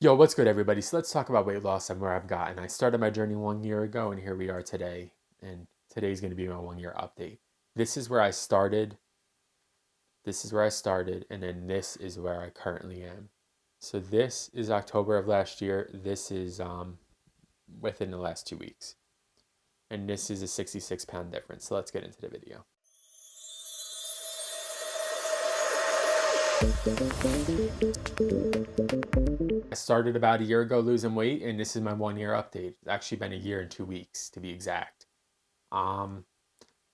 Yo, what's good, everybody? So let's talk about weight loss and where I've gotten. I started my journey 1 year ago, and here we are today. And today's going to be my 1 year update. This is where I started. This is where I started, and then this is where I currently am. So this is October of last year. This is within the last 2 weeks, and this is a 66-pound difference. So let's get into the video. I started about a year ago losing weight, and this is my 1 year update. It's actually been a year and 2 weeks to be exact. Um,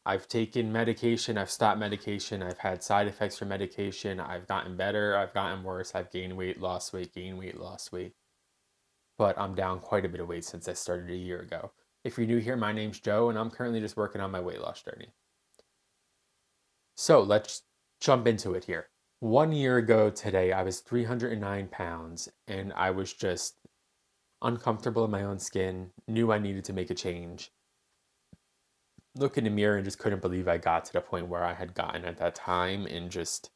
I've taken medication, I've stopped medication, I've had side effects from medication, I've gotten better, I've gotten worse, I've gained weight, lost weight, gained weight, lost weight. But I'm down quite a bit of weight since I started a year ago. If you're new here, my name's Joe, and I'm currently just working on my weight loss journey. So let's jump into it here. 1 year ago today, I was 309 pounds, and I was just uncomfortable in my own skin, knew I needed to make a change. Look in the mirror and just couldn't believe I got to the point where I had gotten at that time, and just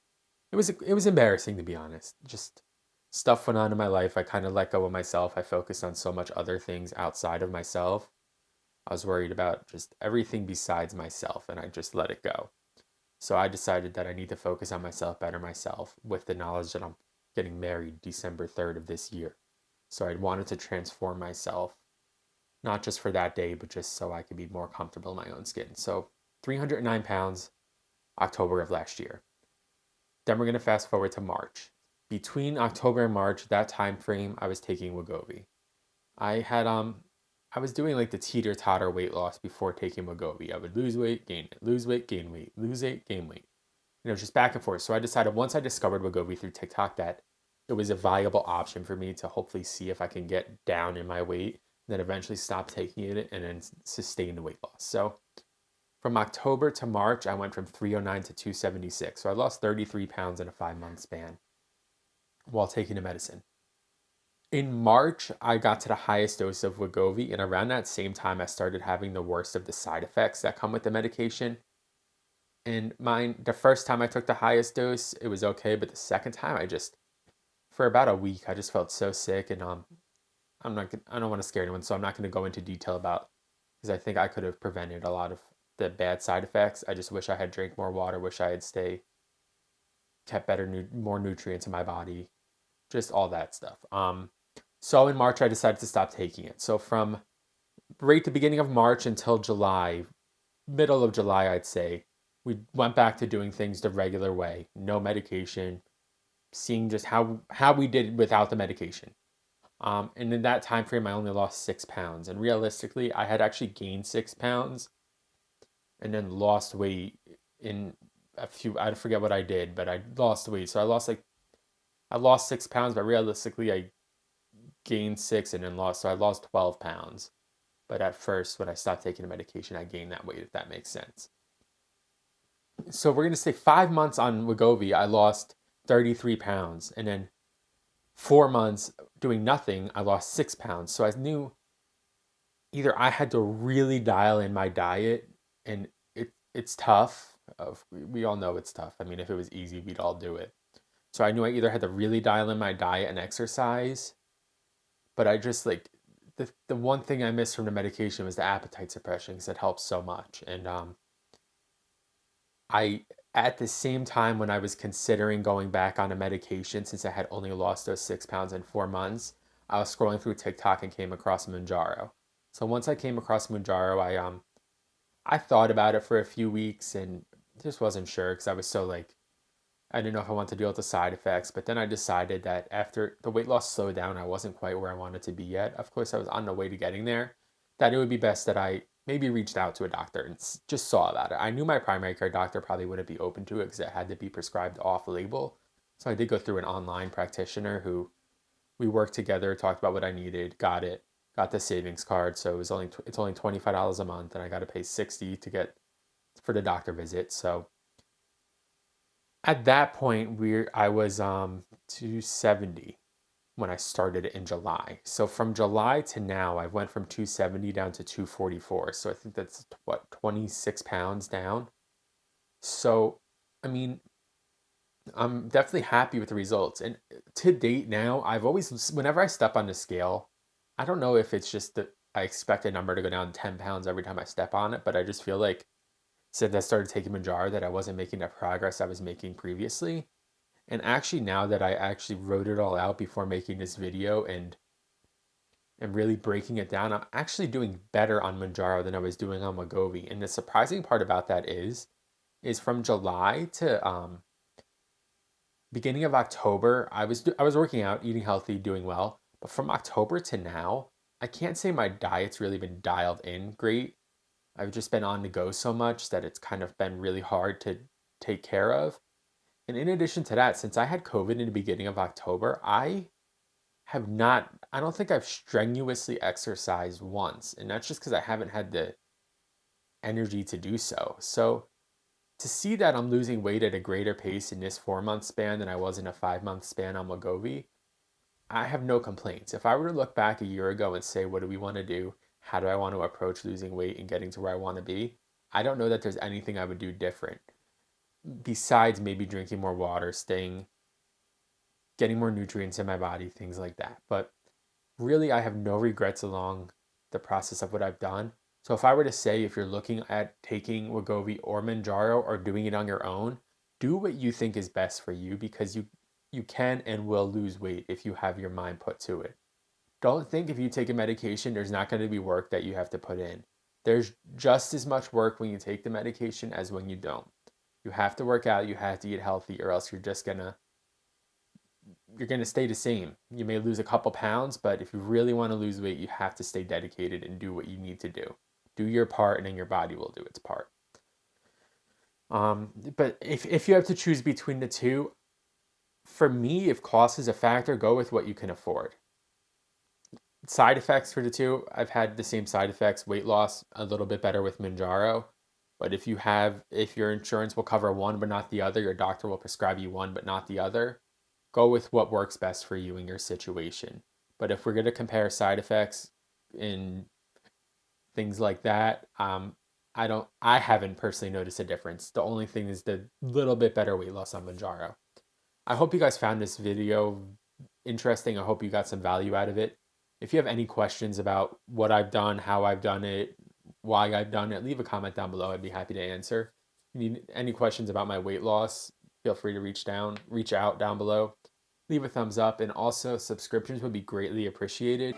it was embarrassing, to be honest. Just stuff went on in my life. I kind of let go of myself. I focused on so much other things outside of myself. I was worried about just everything besides myself, and I just let it go. So I decided that I need to focus on myself, better myself, with the knowledge that I'm getting married December 3rd of this year. So I wanted to transform myself, not just for that day, but just so I could be more comfortable in my own skin. So 309 pounds, October of last year. Then we're going to fast forward to March. Between October and March, that time frame, I was taking Wegovy. I was doing like the teeter-totter weight loss before taking Wegovy. I would lose weight, gain it, lose weight, gain weight, lose weight, gain weight. Just back and forth. So I decided, once I discovered Wegovy through TikTok, that it was a viable option for me to hopefully see if I can get down in my weight, then eventually stop taking it and then sustain the weight loss. So from October to March, I went from 309 to 276. So I lost 33 pounds in a 5 month span while taking the medicine. In March, I got to the highest dose of Wegovy, and around that same time, I started having the worst of the side effects that come with the medication. And the first time I took the highest dose, it was okay, but the second time, for about a week, I just felt so sick, and I don't want to scare anyone, so I'm not going to go into detail about, because I think I could have prevented a lot of the bad side effects. I just wish I had drank more water, wish I had kept more nutrients in my body, just all that stuff. So in March, I decided to stop taking it. So from right the beginning of March until July, middle of July, I'd say, we went back to doing things the regular way, no medication, seeing just how we did without the medication. And in that time frame, I only lost 6 pounds. And realistically, I had actually gained 6 pounds and then lost weight in I forget what I did, but I lost weight. So I lost 6 pounds, but realistically, I gained six and then lost. So I lost 12 pounds. But at first, when I stopped taking the medication, I gained that weight, if that makes sense. So we're going to say 5 months on Wegovy, I lost 33 pounds. And then 4 months doing nothing, I lost 6 pounds. So I knew either I had to really dial in my diet, and it's tough. We all know it's tough. I mean, if it was easy, we'd all do it. So I knew I either had to really dial in my diet and exercise, but I just the one thing I missed from the medication was the appetite suppression, because it helps so much. And I at the same time, when I was considering going back on a medication, since I had only lost those 6 pounds in 4 months, I was scrolling through TikTok and came across Mounjaro. So once I came across Mounjaro, I thought about it for a few weeks and just wasn't sure, because I was so I didn't know if I wanted to deal with the side effects. But then I decided that after the weight loss slowed down, I wasn't quite where I wanted to be yet. Of course, I was on the way to getting there. That it would be best that I maybe reached out to a doctor and just saw about it. I knew my primary care doctor probably wouldn't be open to it, because it had to be prescribed off label. So I did go through an online practitioner who we worked together, talked about what I needed, got it, got the savings card. So it's only $25 a month, and I got to pay $60 to get for the doctor visit. So at that point, I was 270 when I started in July. So from July to now, I went from 270 down to 244. So I think that's what, 26 pounds down. So I mean, I'm definitely happy with the results. And to date now, I've always, whenever I step on the scale, I don't know if it's just that I expect a number to go down 10 pounds every time I step on it, but I just feel like since I started taking Mounjaro that I wasn't making the progress I was making previously. And actually, now that I actually wrote it all out before making this video and really breaking it down, I'm actually doing better on Mounjaro than I was doing on Wegovy. And the surprising part about that is from July to beginning of October, I was working out, eating healthy, doing well. But from October to now, I can't say my diet's really been dialed in great. I've just been on the go so much that it's kind of been really hard to take care of. And in addition to that, since I had COVID in the beginning of October, I don't think I've strenuously exercised once. And that's just because I haven't had the energy to do so. So to see that I'm losing weight at a greater pace in this 4 month span than I was in a 5 month span on Wegovy, I have no complaints. If I were to look back a year ago and say, what do we want to do? How do I want to approach losing weight and getting to where I want to be? I don't know that there's anything I would do different besides maybe drinking more water, getting more nutrients in my body, things like that. But really, I have no regrets along the process of what I've done. So if I were to say, if you're looking at taking Wegovy or Mounjaro or doing it on your own, do what you think is best for you because you can and will lose weight if you have your mind put to it. Don't think if you take a medication, there's not going to be work that you have to put in. There's just as much work when you take the medication as when you don't. You have to work out, you have to eat healthy, or else you're gonna stay the same. You may lose a couple pounds, but if you really want to lose weight, you have to stay dedicated and do what you need to do. Do your part, and then your body will do its part. But if you have to choose between the two, for me, if cost is a factor, go with what you can afford. Side effects for the two, I've had the same side effects. Weight loss, a little bit better with Mounjaro. But if your insurance will cover one but not the other, your doctor will prescribe you one but not the other, go with what works best for you in your situation. But if we're going to compare side effects in things like that, I haven't personally noticed a difference. The only thing is the little bit better weight loss on Mounjaro. I hope you guys found this video interesting. I hope you got some value out of it. If you have any questions about what I've done, how I've done it, why I've done it, leave a comment down below. I'd be happy to answer. If you need any questions about my weight loss, feel free to reach out down below. Leave a thumbs up, and also subscriptions would be greatly appreciated.